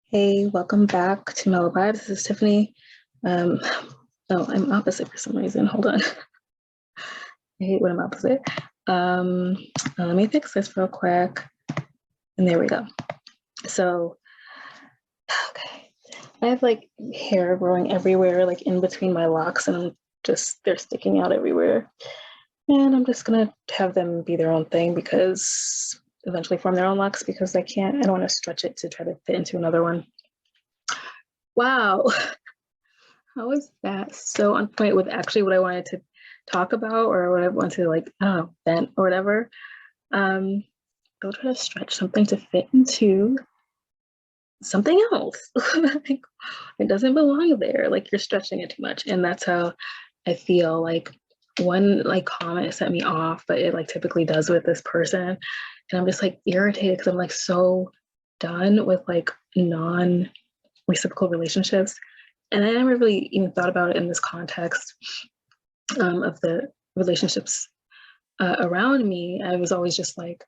Hey, welcome back to Mellow Vybes. This is Tiffany. Um, oh, I'm opposite for some reason. Hold on. I hate when I'm opposite. Let me fix this real quick. And there we go. So, okay. I have like hair growing everywhere, like in between my locks, and they're sticking out everywhere. And I'm just gonna have them be their own thing because eventually form their own locks because I don't want to stretch it to try to fit into another one. Wow. How is that so on point with actually what I wanted to talk about or what I want to like, I don't know, vent or whatever? Go try to stretch something to fit into something else. Like, it doesn't belong there. Like you're stretching it too much. And that's how I feel like one like comment set me off, but it like typically does with this person. And I'm just like irritated because I'm like so done with like non-reciprocal relationships. And I never really even thought about it in this context of the relationships around me. I was always just like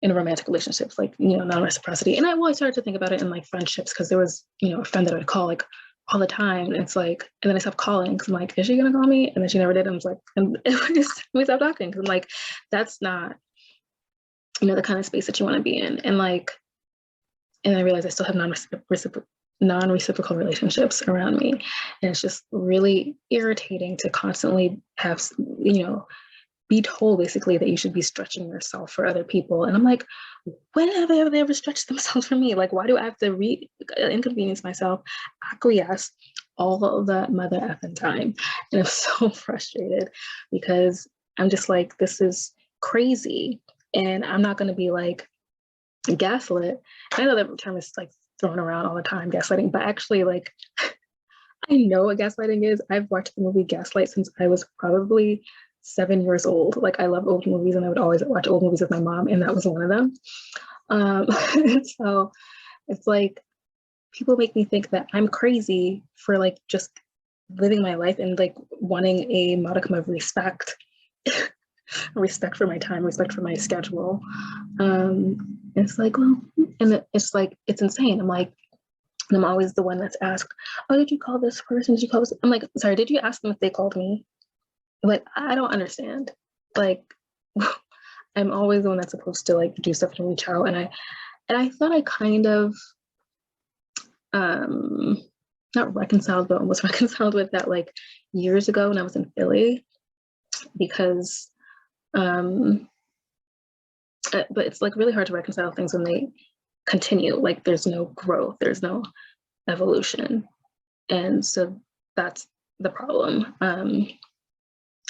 in romantic relationships, like, non-reciprocity. And I started to think about it in like friendships because there was, a friend that I would call like all the time. And it's like, and then I stopped calling because I'm like, is she going to call me? And then she never did. And I was like, and we stopped talking because I'm like, that's not, the kind of space that you want to be in. And like, and I realized I still have non-reciprocal relationships around me. And it's just really irritating to constantly have, be told basically that you should be stretching yourself for other people. And I'm like, when have they ever stretched themselves for me? Like, why do I have to inconvenience myself, acquiesce all of the mother effing time? And I'm so frustrated because I'm just like, this is crazy. And I'm not going to be like gaslit. I know that term is like thrown around all the time, gaslighting, but actually like I know what gaslighting is. I've watched the movie Gaslight since I was probably 7 years old. Like I love old movies and I would always watch old movies with my mom, and that was one of them. So it's like people make me think that I'm crazy for like just living my life and like wanting a modicum of respect. Respect for my time, respect for my schedule. It's like, well, and it's like, it's insane. I'm like, and I'm always the one that's asked, oh, did you call this person? Did you call this? I'm like, sorry, did you ask them if they called me? Like, I don't understand. Like, I'm always the one that's supposed to like do stuff to reach out. And I thought I kind of not reconciled, but almost reconciled with that like years ago when I was in Philly, because but it's like really hard to reconcile things when they continue. Like there's no growth, there's no evolution. And so that's the problem.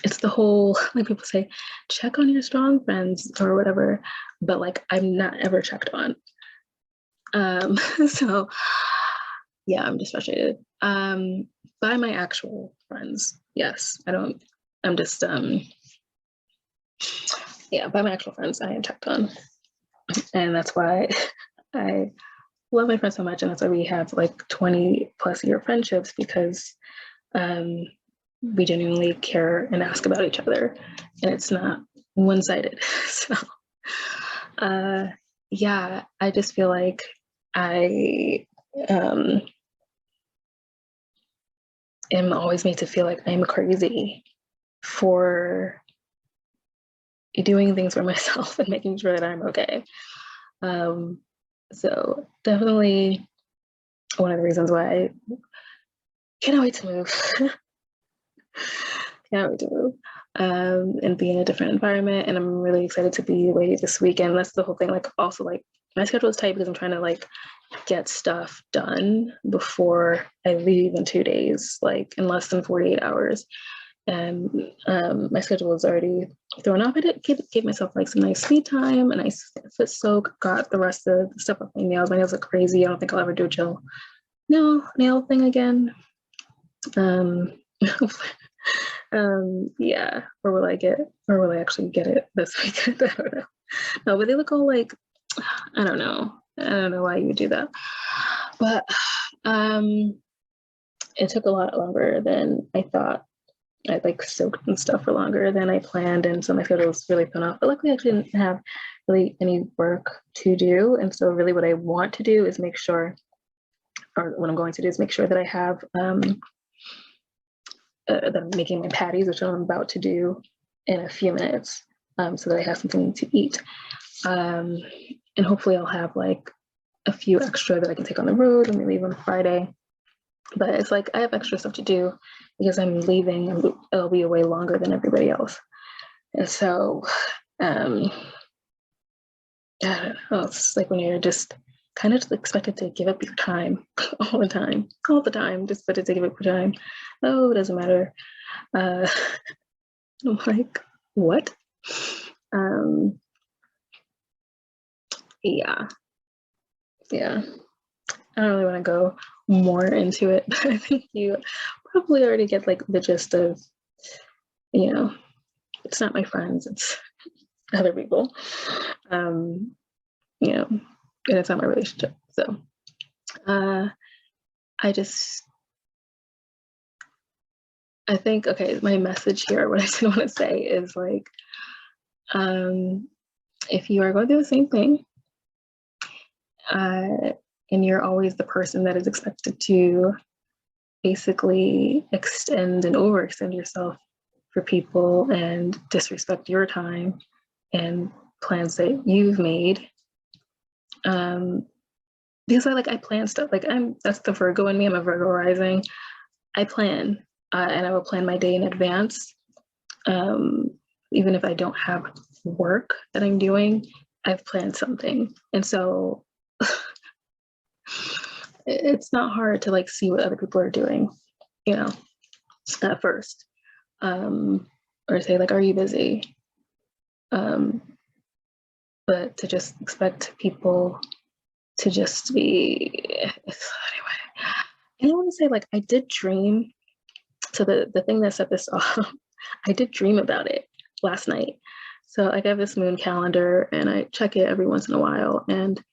It's the whole, like people say, check on your strong friends or whatever, but like I'm not ever checked on. So yeah, I'm just frustrated. By my actual friends, yes. I'm just yeah, by my actual friends, I am checked on. And that's why I love my friends so much. And that's why we have like 20+ year friendships, because we genuinely care and ask about each other, and it's not one-sided. So yeah, I just feel like I am always made to feel like I'm crazy for doing things for myself and making sure that I'm okay. So definitely one of the reasons why I cannot wait to move. Cannot wait to move and be in a different environment. And I'm really excited to be away this weekend. That's the whole thing. Like also like my schedule is tight because I'm trying to like get stuff done before I leave in 2 days, like in less than 48 hours. And my schedule is already thrown off. I did give myself like some nice me time, a nice foot soak, got the rest of the stuff off my nails. My nails look crazy. I don't think I'll ever do a chill nail thing again. Yeah, or will I actually get it this weekend? I don't know. No, but they look all like, I don't know why you would do that, but it took a lot longer than I thought. I like soaked and stuff for longer than I planned, and so my schedule was really thrown off. But luckily, I actually didn't have really any work to do, and so really what I want to do is make sure or what I'm going to do is make sure that I have that I'm making my patties, which I'm about to do in a few minutes, so that I have something to eat. And hopefully I'll have like a few extra that I can take on the road when we leave on Friday. But it's like I have extra stuff to do because I'm leaving. I'll be away longer than everybody else. And so, I don't know, it's like when you're just kind of expected to give up your time all the time, just expected to give up your time. Oh, it doesn't matter. I'm like, what? Yeah. I don't really want to go more into it, but I think you probably already get like the gist of, it's not my friends, it's other people, and it's not my relationship. So I think, okay, my message here, what I did want to say is like, if you are going through the same thing, and you're always the person that is expected to basically extend and overextend yourself for people and disrespect your time and plans that you've made, because I plan stuff. Like that's the Virgo in me. I'm a Virgo rising. I plan, and I will plan my day in advance. Even if I don't have work that I'm doing, I've planned something. And so it's not hard to like see what other people are doing, at first, or say like, are you busy? But to just expect people to just be, anyway. And I want to say, like, I did dream. So the thing that set this off, I did dream about it last night. So I have this moon calendar and I check it every once in a while. And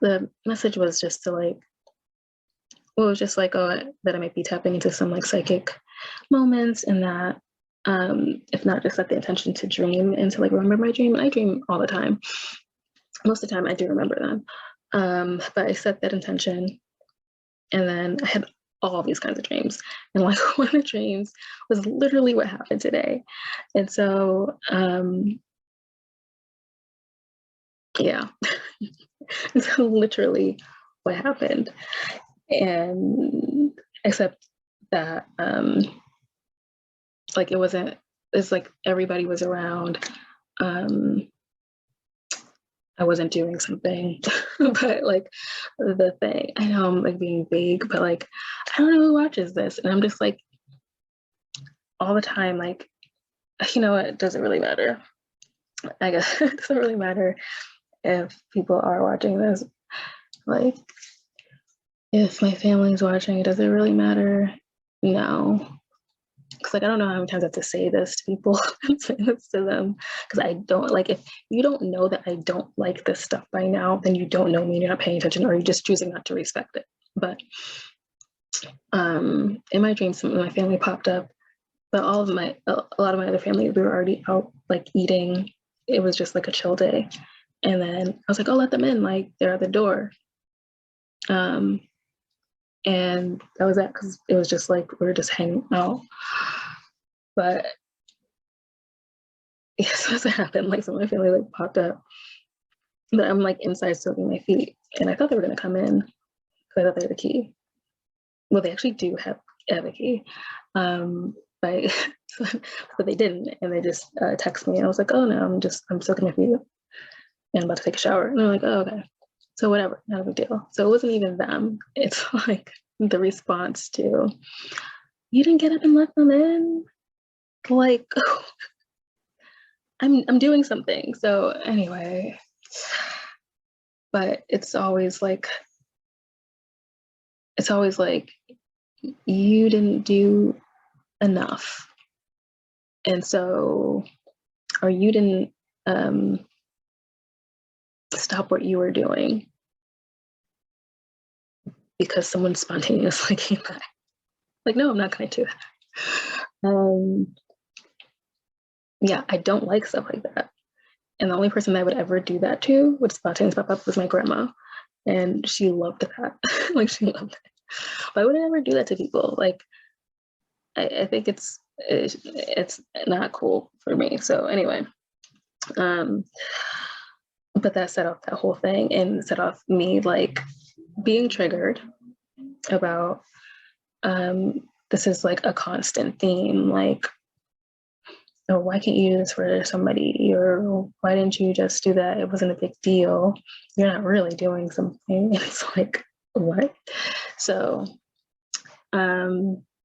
the message was just to like, well, it was just like, oh, that I might be tapping into some like psychic moments, and that if not, just set the intention to dream and to like remember my dream. And I dream all the time. Most of the time I do remember them. But I set that intention, and then I had all these kinds of dreams. And like one of the dreams was literally what happened today. And so, yeah, it's literally what happened. And except that, like it's like everybody was around. I wasn't doing something, but like the thing, I know I'm like being vague, but like, I don't know who watches this. And I'm just like, all the time, like, it doesn't really matter. I guess it doesn't really matter if people are watching this. Like, if my family's watching, does it really matter? No. Because like I don't know how many times I have to say this to people and say this to them, because I don't like, if you don't know that I don't like this stuff by now, then you don't know me and you're not paying attention, or you're just choosing not to respect it. But in my dreams, some of my family popped up, but a lot of my other family, we were already out like eating. It was just like a chill day. And then I was like, oh, let them in, like they're at the door. And that was that, because it was just like we were just hanging out. But yes, that's what happened. Like some of my family like popped up, but I'm like inside soaking my feet, and I thought they were gonna come in because I thought they had a key. Well, they actually do have a key, but but they didn't, and they just texted me. I was like, oh no, I'm soaking my feet and I'm about to take a shower, and they're like, oh okay, so whatever, not a big deal. So it wasn't even them. It's like the response to, you didn't get up and let them in. Like, I'm doing something. So anyway, but it's always like you didn't do enough, and so, or you didn't stop what you were doing because someone spontaneously came back. Like, no, I'm not going to do that. Yeah, I don't like stuff like that. And the only person that I would ever do that to would spontaneously pop up was my grandma. And she loved that. Like, she loved it. But I would never do that to people. Like, I think it's not cool for me. So anyway, but that set off that whole thing and set off me like being triggered about this is like a constant theme, like, oh, why can't you do this for somebody? Or why didn't you just do that? It wasn't a big deal. You're not really doing something. It's like, what? So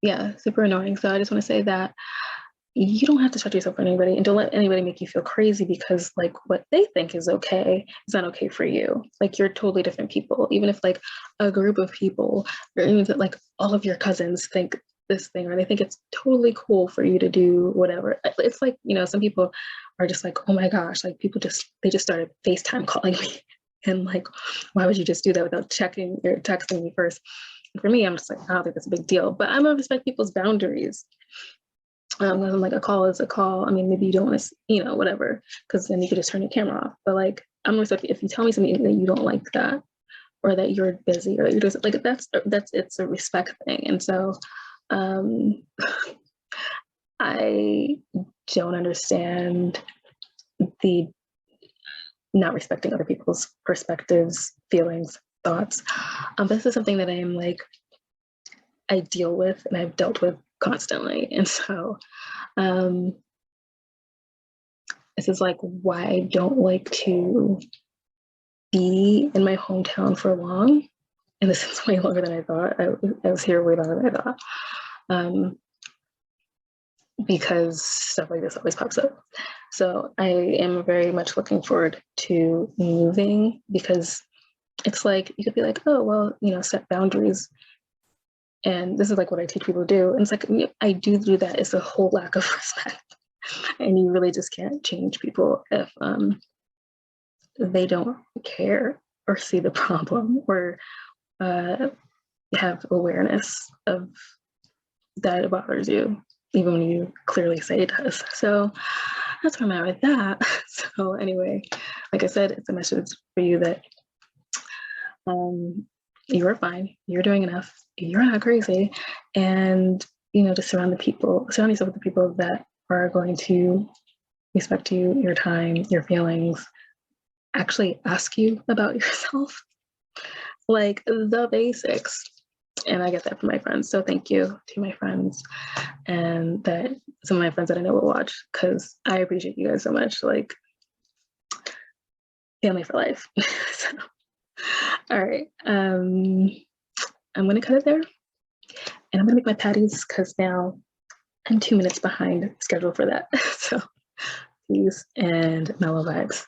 yeah, super annoying. So I just want to say that you don't have to shut yourself for anybody, and don't let anybody make you feel crazy because like what they think is okay is not okay for you. Like you're totally different people. Even if like a group of people, or even if like all of your cousins think this thing, or they think it's totally cool for you to do whatever. It's like, you know, some people are just like, oh my gosh, like they just started FaceTime calling me. And like, why would you just do that without checking or texting me first? And for me, I'm just like, I don't think that's a big deal, but I'm gonna respect people's boundaries. I'm like, a call is a call. I mean, maybe you don't want to, you know, whatever, because then you could just turn your camera off. But like, I'm gonna respect if you tell me something that you don't like that, or that you're busy, or that you're just like, it's a respect thing. And so, I don't understand the not respecting other people's perspectives, feelings, thoughts. This is something that I am like, I deal with and I've dealt with constantly. And so this is like why I don't like to be in my hometown for long. And this is way longer than I thought. I was here way longer than I thought. Because stuff like this always pops up. So I am very much looking forward to moving, because it's like, you could be like, oh, well, you know, set boundaries. And this is like what I teach people to do. And it's like, I do that. It's a whole lack of respect. And you really just can't change people if they don't care or see the problem, or have awareness of that it bothers you, even when you clearly say it does. So that's where I'm at with that. So anyway, like I said, it's a message for you that you're fine, you're doing enough, you're not crazy, and you know, just surround yourself with the people that are going to respect you, your time, your feelings, actually ask you about yourself, like the basics. And I get that from my friends. So thank you to my friends, and that some of my friends that I know will watch, because I appreciate you guys so much. Like, family for life. So, all right. I'm gonna cut it there, and I'm gonna make my patties because now I'm 2 minutes behind schedule for that. So peace and mellow vibes.